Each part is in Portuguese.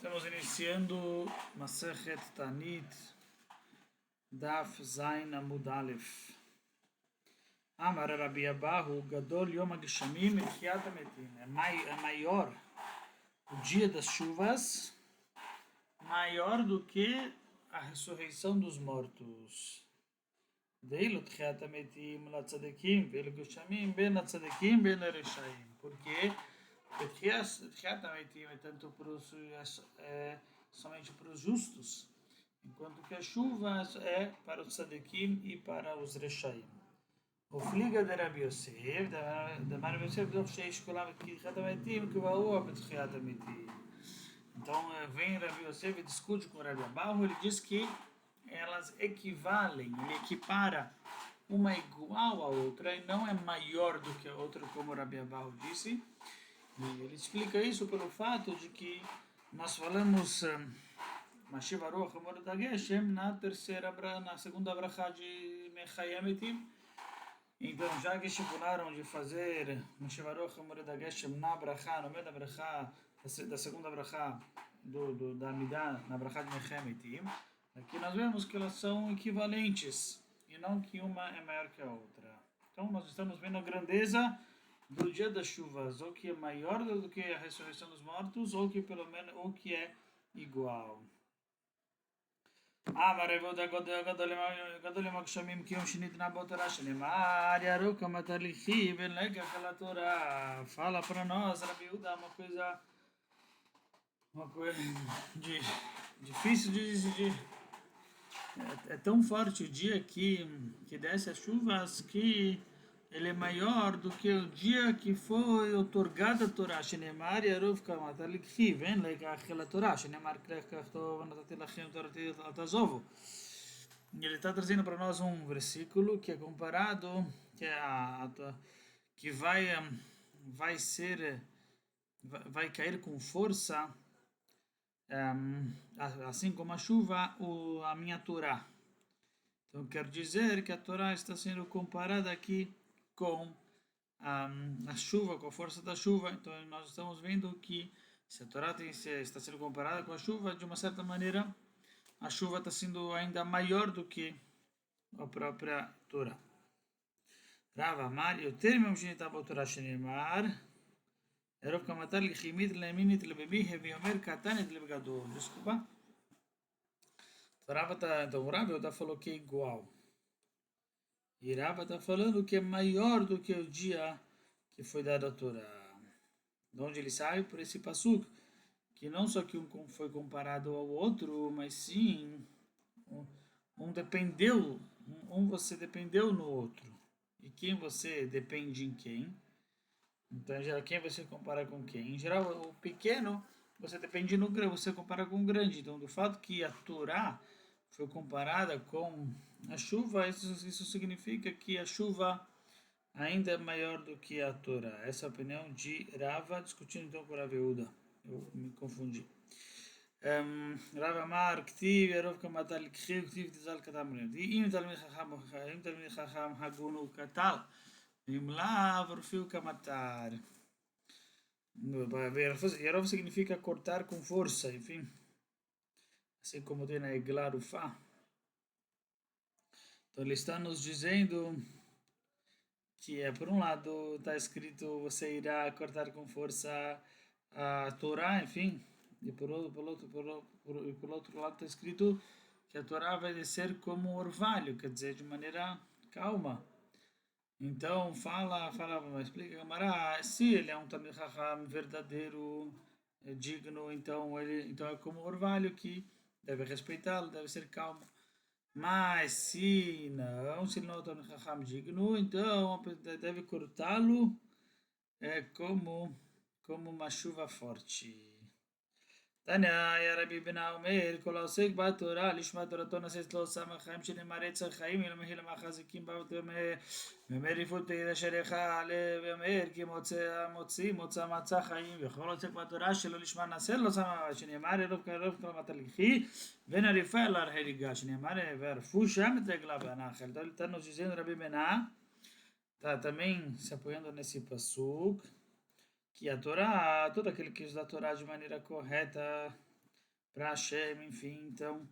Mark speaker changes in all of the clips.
Speaker 1: Estamos iniciando Masechet Tanit, Daf Zain Amud Aleph. Amar Rabi Abahu, Gadol Yom HaGeshamim Etchiat HaMetim. É maior o dia das chuvas, maior do que a ressurreição dos mortos. Deilo Etchiat HaMetim LaTzadekim, Velo Geshamim Ben LaTzadekim Ben LaReshaim. Porque Etchiat HaMetim é tanto somente para os justos, enquanto que as chuvas é para os tzadikim e para os reshaim. O fliga de Rabi Yosef, da Rabi Yosef, do Sheish Kolam Etchiat HaMetim, que vai o Etchiat HaMetim. Então vem Rabi Yosef e discute com Rabi Abahu, ele diz que elas equivalem, ele equipara uma igual à outra e não é maior do que a outra, como Rabi Abahu disse. E ele explica isso pelo fato de que nós falamos Mashiv Aruach Amor Dageshem na segunda brachá de Mechayemetim. Então, já que estipularam de fazer Mashiv Aruach Amor Dageshem na brachá, no meio da brachá, da segunda brachá da Amidah, na brachá de Mechayemetim, aqui nós vemos que elas são equivalentes e não que uma é maior que a outra. Então, nós estamos vendo a grandeza do dia das chuvas, ou que é maior do que a ressurreição dos mortos, ou que pelo menos, ou que é igual. גדול יום הגשמים כיום שניתנה בו תורה שנאמר ירוק המתהליכי ולגע aquela Torá. Fala para nós, Rabi Yehuda, uma coisa difícil de decidir. É tão forte o dia que desce as chuvas que ele é maior do que o dia que foi otorgada a Torá. Shenemar Yarov Kamata Likhi, vem aquela Torá. Shenemar Krechkachto Vanatati Lachim Torati Atazovo. Ele está trazendo para nós um versículo que é comparado, que vai cair com força, assim como a chuva, a minha Torá. Então quer dizer que a Torá está sendo comparada aqui com a chuva, com a força da chuva. Então nós estamos vendo que se a Torá está sendo comparada com a chuva, de uma certa maneira a chuva está sendo ainda maior do que a própria Torá. Rav Amar, יותר מיום שניתנה בו תורה שנאמר, ערוב כמתה לחימית לימינית לבביhe ויאמר קטנת לבגדול. Desculpa. Então o Rav falou que é igual. E Rava está falando que é maior do que o dia que foi dado a Torá. De onde ele sai? Por esse pasuk, que não só que um foi comparado ao outro, mas sim você dependeu no outro. E quem você depende em quem? Então, em geral, quem você compara com quem? Em geral, o pequeno você depende no grande, você compara com o grande. Então, do fato que a Torá foi comparada com a chuva, isso significa que a chuva ainda é maior do que a Torá. Essa é a opinião de Rava, discutindo então com Rav Yehuda. Eu me confundi. Rav Amar, Ktiv, Yarov Kamata Likhi, Ktiv Tizal Katamrim. Im Talmid Chacham Hagunu Katal, Im Lav Rufiu Kamatar. Yarov significa cortar com força, enfim. Assim como tem na Eglah Rufá. Então ele está nos dizendo que por um lado está escrito você irá cortar com força a Torá, enfim, e por outro lado está escrito que a Torá vai descer como um orvalho, quer dizer, de maneira calma. Então explica Gamará, se ele é um Talmid Chacham verdadeiro, digno, então é como um orvalho que deve respeitá-lo, deve ser calmo. Mas se não é um Talmid Chacham digno, então deve cortá-lo como uma chuva forte. Tânia, Yarabi Ben Aomer, כל העוסק בתורה, לשמה תורתו נעשית לו סם החיים שנאמר יצר חיים, ולמחי למחזיקים בה ואומר יפות תגיד אשר יאכל, ואומר כי מוצא מצא חיים, וכל העוסק בתורה שלא לשמה נעשה לו סם שנאמר ירוב כלמת הלכי, ונריפה אל הריגה, שנאמר וערפו שם את רגלה בנחל. Então ele está nos dizendo, Rabi Bená, está também se apoiando nesse pasuk, que a Torá, todo aquele que usa a Torá de maneira correta, para Hashem, enfim, então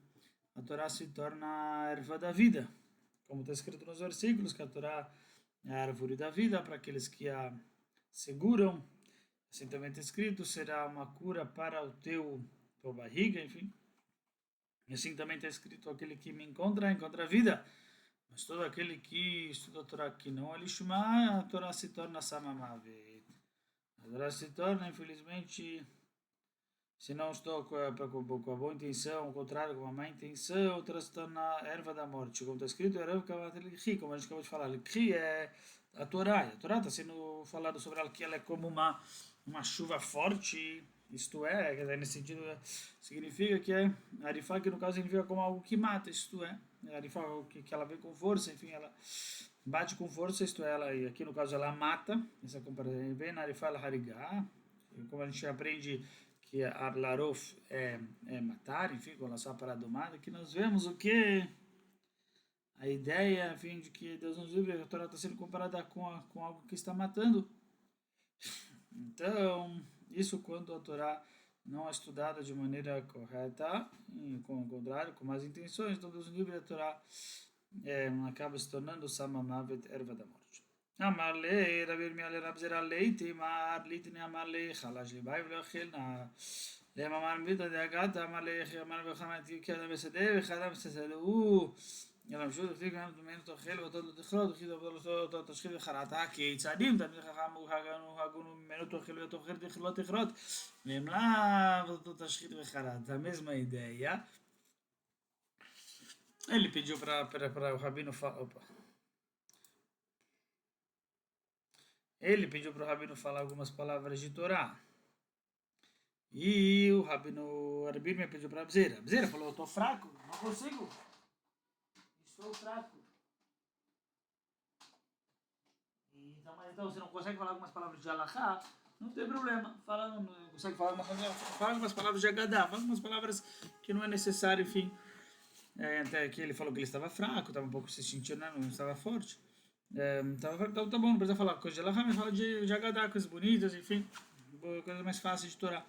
Speaker 1: a Torá se torna a erva da vida, como está escrito nos versículos, que a Torá é a árvore da vida para aqueles que a seguram. Assim também está escrito, será uma cura para o tua barriga, enfim. E assim também está escrito, aquele que me encontra, encontra a vida. Mas todo aquele que estuda a Torá que não é Lishma, a Torá se torna Samamavet. A Torá se torna, infelizmente, se não estou com a boa intenção, ao contrário, com a má intenção, a Torá se torna erva da morte. Como está escrito, como a gente acabou de falar, Likhi é a Torá. A Torá está sendo falado sobre ela que ela é como uma chuva forte, isto é, quer dizer, nesse sentido, significa que é arifá, que no caso significa como algo que mata, isto é, arifá, que ela vem com força, enfim, ela bate com força, isto é, ela, e aqui no caso ela mata, essa comparação vem na arifá, ela harigá, como a gente aprende que arlarof é matar, enfim, com relação à paradomada, que nós vemos o que a ideia, enfim, de que Deus nos livre, a Torá está sendo comparada com algo que está matando. Então, isso quando a Torá não é estudada de maneira correta, com o contrário, com más intenções, então Deus livre, a Torá acaba se tornando Samamavet, erva da morte. Amarle, Rabi Yirmiyah le Rab Zera leite, mar litne amarle, chalash libai v'lo achilna. למאמר מיתא דאגת אמר אמר וחמת כאדם בשדה וכאדם בשדה הוא גם שוב תפתיק גם ממנו תאכל ואותו לא תאכל וכי אותו תשחית וחרתה כיצדים תלמיד חכם הגונו ממנו תאכל ותאכל לא תכרות והם לאו אותו תשחית וחרתה. A mesma ideia. Ele pediu para o rabino falar. Ele pediu para o rabino falar algumas palavras de Torá. E o rabino Arbir me pediu para Abzera. Abzera falou, eu estou fraco, não consigo. Estou fraco. Então você não consegue falar algumas palavras de Alahá, não tem problema. Não consegue falar algumas palavras de Agadá, fala algumas palavras que não é necessário, enfim. Até que ele falou que ele estava fraco, estava um pouco se sentindo, não estava forte. Então tá bom, não precisa falar coisa de Alahá, mas fala de Agadá, coisas bonitas, enfim. Coisas mais fáceis de Torá.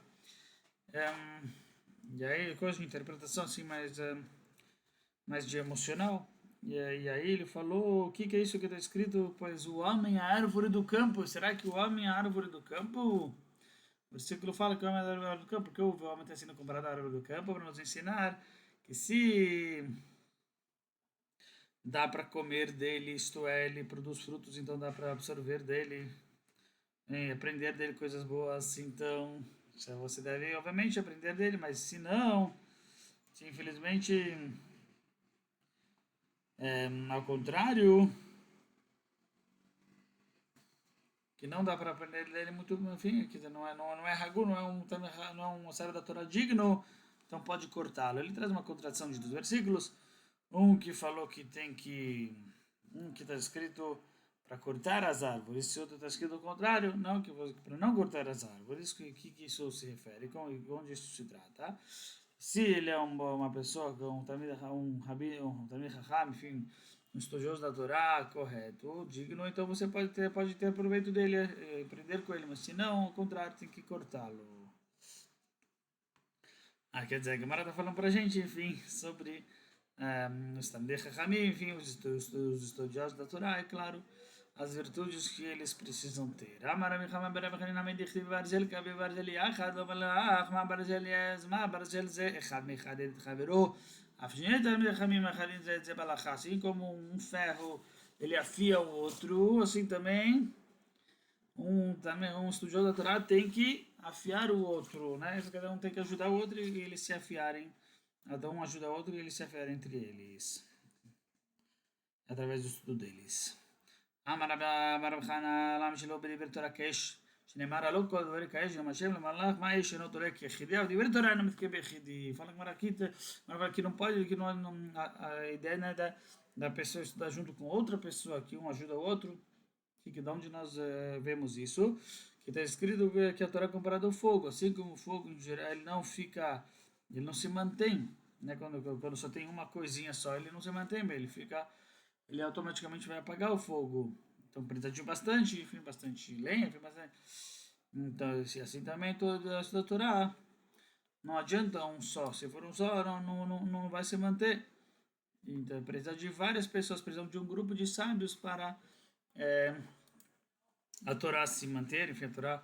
Speaker 1: E aí, coisa de interpretação assim mais de emocional. E aí ele falou, o que é isso que está escrito? Pois o homem é a árvore do campo. Será que o homem é a árvore do campo? O versículo fala que o homem é a árvore do campo, porque o homem está sendo comparado à árvore do campo para nos ensinar que se dá para comer dele, isto é, ele produz frutos, então dá para absorver dele, aprender dele coisas boas, então você deve, obviamente, aprender dele, mas se não, se infelizmente, ao contrário, que não dá para aprender dele muito, enfim, quer dizer, não é ragu, não é um sábio da Torá digno, então pode cortá-lo. Ele traz uma contradição de 2 versículos, um que falou que que está escrito para cortar as árvores, esse outro está escrito ao contrário, não, que para não cortar as árvores, que isso se refere, onde isso se trata. Se ele é uma pessoa, um Talmid Chacham, enfim, um estudioso da Torá, correto, digno, então você pode ter proveito dele, aprender com ele, mas se não, ao contrário, tem que cortá-lo. Quer dizer, a Gemara está falando para a gente, enfim, sobre os Talmidei Chachamim, enfim, os estudiosos da Torá, é claro, as virtudes que eles precisam ter. Assim como um ferro ele afia o outro, assim também um estudioso da Torá tem que afiar o outro, né? Cada um tem que ajudar o outro e eles se afiarem. Cada um ajuda o outro e eles se afiarem entre eles, através do estudo deles. אמר חנה למה שלא בדיבר תורה כאש שנאמר לא כל דברי כאש גם השם למלאך מה יש אינו תורה כיחידי אבל דיבר תורה não מתקיים ביחידי. Fala que não pode, que não, a ideia não é da pessoa estudar junto com outra pessoa, que um ajuda o outro, que de onde nós vemos isso, que está escrito que a Torá é comparada ao fogo, assim como o fogo em geral ele não se mantém, né? Quando só tem uma coisinha só, ele não se mantém bem, ele automaticamente vai apagar o fogo. Então precisa de bastante, enfim, bastante lenha, enfim, bastante. Então, assim também toda a Torá, Não adianta um só. Se for um só, não vai se manter. Então, precisa de várias pessoas, precisam de um grupo de sábios para é, a Torá se manter, enfim, a Torá,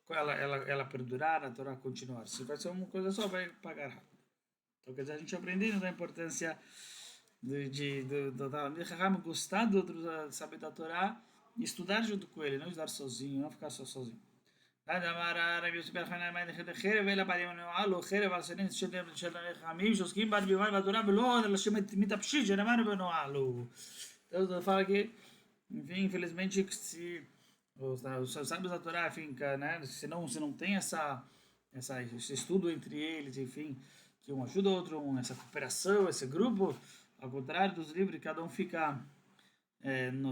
Speaker 1: ela perdurar, a Torá continuar. Se vai ser uma coisa só, vai pagar rápido. Então, quer dizer, a gente aprendendo da importância de Raham gostar do outro, saber da Torá, e estudar junto com ele, não estudar sozinho, não ficar só sozinho. עד אמר הרב יוסי בן חנניה מאי נכד חרב אלא בעלים נועלו חרב על שנים של חכמים שעוסקים בביומם בתורה ולא אנשים מתאפשים שנאמר בנועלו. Deus fala que, enfim, infelizmente, se os sábios da Torá, enfim, né, se não tem esse estudo entre eles, enfim, que um ajuda o outro, essa cooperação, esse grupo, ao contrário dos livros, cada um fica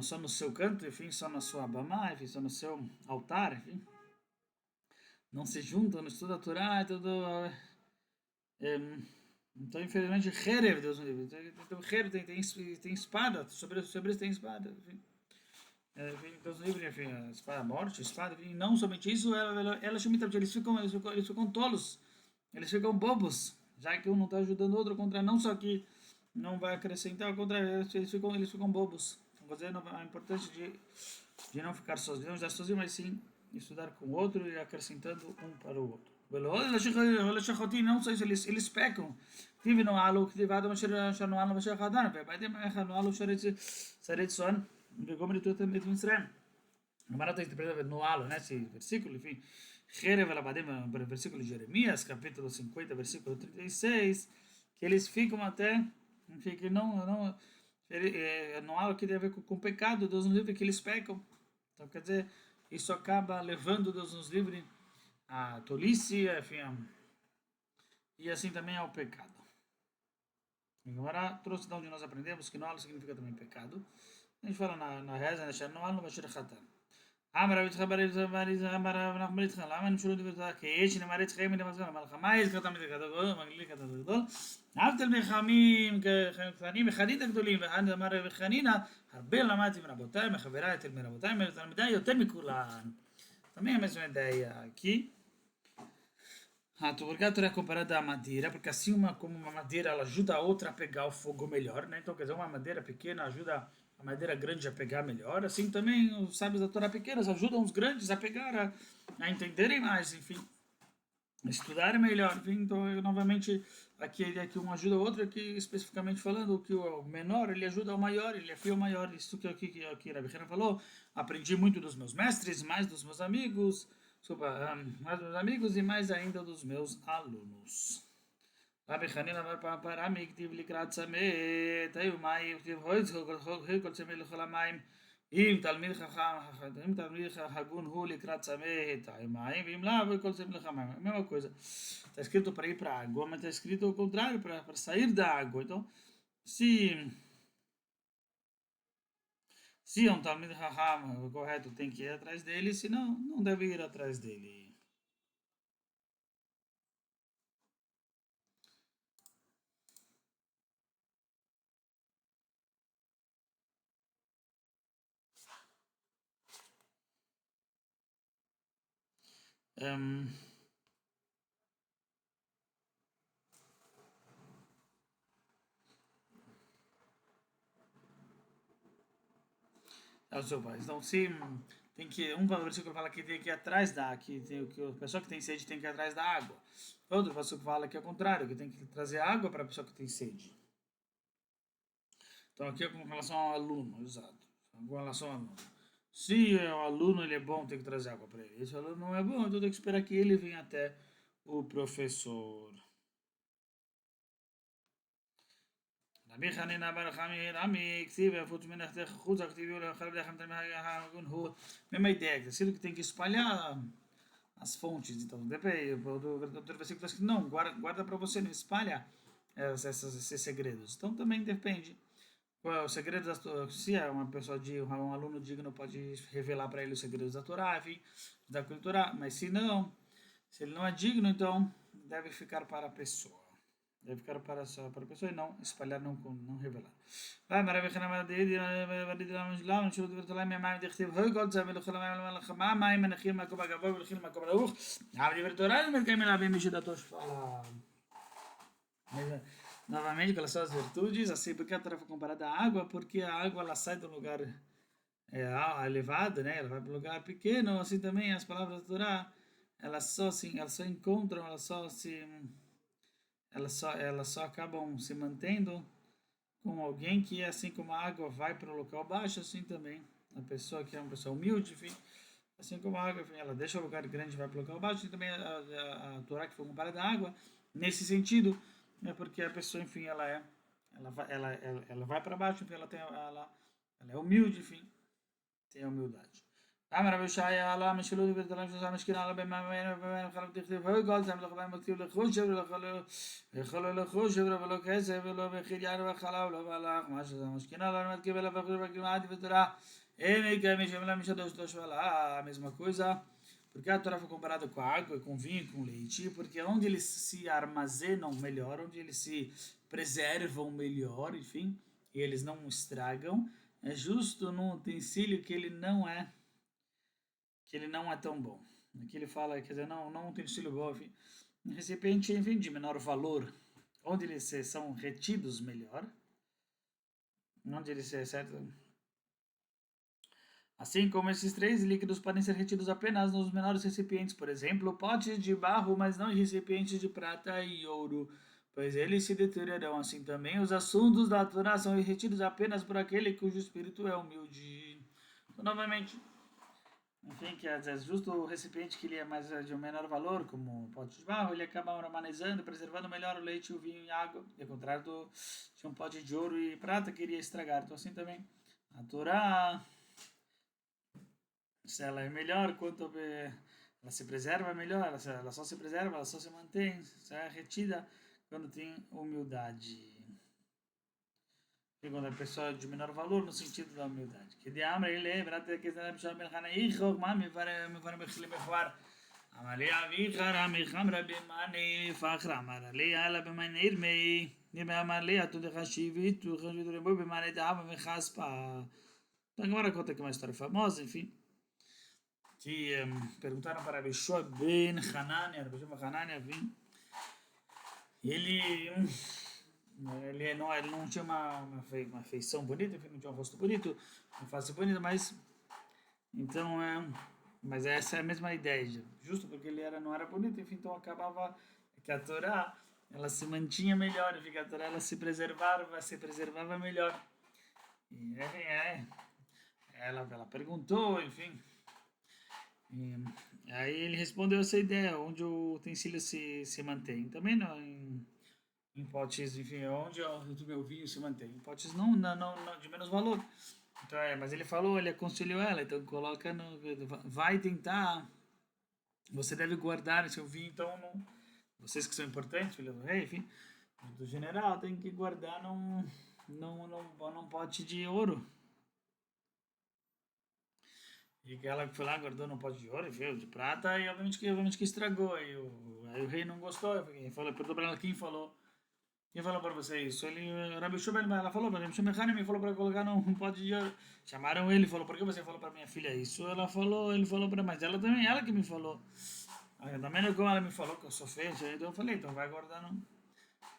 Speaker 1: só no seu canto, enfim, só na sua bama, enfim, só no seu altar, enfim, não se juntam, não estudam a Torá, tudo. É, então, infelizmente, Herev, Deus me livre. Então, Herev tem espada, sobre isso tem espada, enfim. Enfim, Deus me livre, enfim, a espada, a morte, a espada, enfim. Não somente isso, ela chama eles ficam tolos, eles ficam bobos, já que um não está ajudando o outro contra, não só que não vai acrescentar, ao contrário, eles ficam bobos. Então, fazendo a importância de não ficar sozinho, não estar sozinho, mas sim estudar com o outro e acrescentando um para o outro. Não só isso, eles pecam. tive no alu, tive adam no alu, masher hadan, ובעדים no alu sharet son, וגומר איתו את מצרים. Agora está interpretado no alu, né, esse versículo, enfim. Jerev alabadim, versículo de Jeremias, capítulo 50, versículo 36, que eles ficam até, enfim, que não no alu que tem a ver com pecado, Deus nos livre que eles pecam. Então, quer dizer, isso acaba levando Deus nos livre a tolice, enfim, e assim também ao pecado. Agora, trouxe de onde nós aprendemos que Noal significa também pecado. A gente fala na reza, né? Noal não vai ser Khatan. Amar Avit Khabar Amar Nachmarit Khan, lama nishuru de verdade que este nemaret Chaim de Mazgan, Malchama is Khatam de Gadol, Magli Khatam de Gadol. Avtel Mechamim, Khanim, Khadit Gdolim, Han Amar Khanina, הרבה למדתי מרבותיי, מחבריי, אצל מרבותיי, מתלמידיי יותר מכולן. Também é a mesma ideia aqui. Porque a Torá é comparada à madeira, porque assim como uma madeira ela ajuda a outra a pegar o fogo melhor, né? Então, quer dizer, uma madeira pequena ajuda a madeira grande a pegar melhor, assim também os sábios da Torá pequenas ajudam os grandes a pegar, a entenderem mais, enfim, a estudarem melhor. Enfim, então, novamente, aqui um ajuda o outro, aqui especificamente falando que o menor ele ajuda o maior, ele afia o maior. Isso que Rabi Hanan falou, aprendi muito dos meus mestres, mais dos meus amigos. Desculpa, mais dos amigos e mais ainda dos meus alunos. Rabi Hanan אמר פעם פעם הכתיב לקראת צמא, תהיו מים, הכתיב כל צמא לכל המים. אם תלמיד הגון הוא לקראת צמא, תהיו מים, ואם לאו, כל צמא לכל מים. A mesma coisa. Está escrito para ir para a água, mas está escrito o contrário, para sair da água. Então, se é um Talmid Raham correto, tem que ir atrás dele, se não, não deve ir atrás dele. Um, é o seu pai. Então, se tem que um versículo fala que tem que ir atrás que a pessoa que tem sede tem que ir atrás da água. Outro versículo fala que é o contrário, que tem que trazer água para a pessoa que tem sede. Então, aqui é com relação ao aluno, exato. Com relação ao aluno. Se o aluno ele é bom, tem que trazer água para ele. Se o aluno não é bom, então tem que esperar que ele venha até o professor. רבי חנינא בר חמי רמי, כתיב יפוץ מנחתך חוצה, כתיב יולא חלב לחם תלמי הגון הוא. Mesma ideia, que tem que espalhar as fontes, então depende, o versículo está escrito, não, guarda para você, não espalha esses segredos. Então também depende. O segredo se é uma pessoa um aluno digno pode revelar para ele os segredos da Torá, enfim, da cultura, mas se não, se ele não é digno, então deve ficar para a pessoa. deve ficar para só para a pessoa e não espalhar, não revelar. Vai, maravilha, na maravilha, não show de lá minha mãe deve ter gol, sabe, ele fala minha mãe, mas naquele macoba gabo, ele macoba da ur, abre vertoral, mas que me lá bem mexer da tocha fala. Novamente, quais são as virtudes? Assim, porque a Torá foi comparada à água, porque a água ela sai do lugar elevado, né? Ela vai para um lugar pequeno, assim também as palavras da Torá, elas só encontram, elas só acabam se mantendo com alguém que, assim como a água vai para o local baixo, assim também a pessoa que é uma pessoa humilde, enfim, assim como a água, enfim, ela deixa o lugar grande e vai para o local baixo, e também a Torá que foi comparada à água, nesse sentido, é porque a pessoa, enfim, ela vai para baixo, enfim, ela é humilde, enfim, tem a humildade. אמר רבי ישעיה עלה משילותי בתלם שלושה משכינה עלה במאמן חלק תכתיב הו גול שם לך בהם מכתיב לחושב ולא לחושב ולא כסף ולא בכיר יין וחלב ולא מלאך מה שזה משכינה לא נמד קיבל וחושב וכמעט בתורה אין יקיים שם להם משדוש תוש ולא a mesma coisa porque a Torá foi comparada com a água, com vinho, com leite, porque onde eles se armazenam melhor, onde eles se preservam melhor, enfim, e eles não estragam, é justo num utensílio que ele não é tão bom. Aqui ele fala, quer dizer, não tem estilo bom, enfim, um recipiente, enfim, de menor valor, onde eles são retidos melhor, onde eles certo. Assim como esses três líquidos podem ser retidos apenas nos menores recipientes, por exemplo, potes de barro, mas não em recipientes de prata e ouro, pois eles se deteriorarão. Assim também os assuntos da Torá são retidos apenas por aquele cujo espírito é humilde. Então, novamente, enfim, que às vezes justo o recipiente que ele é mais de um menor valor, como o pote de barro, ele acaba armazenando, preservando melhor o leite, o vinho e a água, ao contrário de um pote de ouro e prata que iria estragar. Então assim também, a Torá, se ela é melhor, quanto ela se preserva melhor, ela só se preserva, ela só se mantém, só é retida quando tem humildade. Quando a pessoa é de menor valor no sentido da humildade. Que de amra ele lembra até que está me melhana ichog mami me khli mkhwar amali avi khara mi khamra be mani fakhra mara li ala be manir me ni me amali atu de khashivi tu khashivi be mani da me khaspa. Então agora conta aqui uma história famosa, enfim, que perguntaram para Bishua ben Hanania, enfim, ele ele não tinha uma feição bonita, enfim, não tinha um rosto bonito, uma face bonita, então mas essa é a mesma ideia, justo porque ele não era bonito, enfim, então acabava que a Torá ela se mantinha melhor, enfim, a Torá ela se preservava melhor. E ela perguntou, enfim, e aí ele respondeu essa ideia, onde o utensílio se mantém. Também não, em potes, enfim, onde o meu vinho se mantém. Em potes não de menos valor. Então, mas ele falou, ele aconselhou ela, então coloca vai tentar, você deve guardar seu vinho, então vocês que são importantes, filho do rei, enfim, do general, tem que guardar num pote de ouro. E que ela foi lá, guardou num pote de ouro, enfim, de prata, e obviamente que estragou. Aí o rei não gostou, perguntou pra ela quem falou. Quem falou para você isso? Rabi Shua, ela falou, Rabi Shua me falou para colocar num pote de ouro. Chamaram ele, falou, por que você falou para minha filha isso? Ele falou para, mas ela também, ela que me falou. Aí, também não como ela me falou que eu sou feio, então eu falei, então vai guardar não.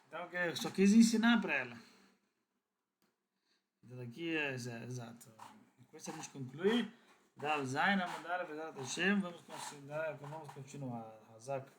Speaker 1: Então eu só quis ensinar para ela. Então daqui é exato. Com isso a gente conclui. Dal Zaina, Mandara, Bezat Hashem, vamos continuar. Hazak.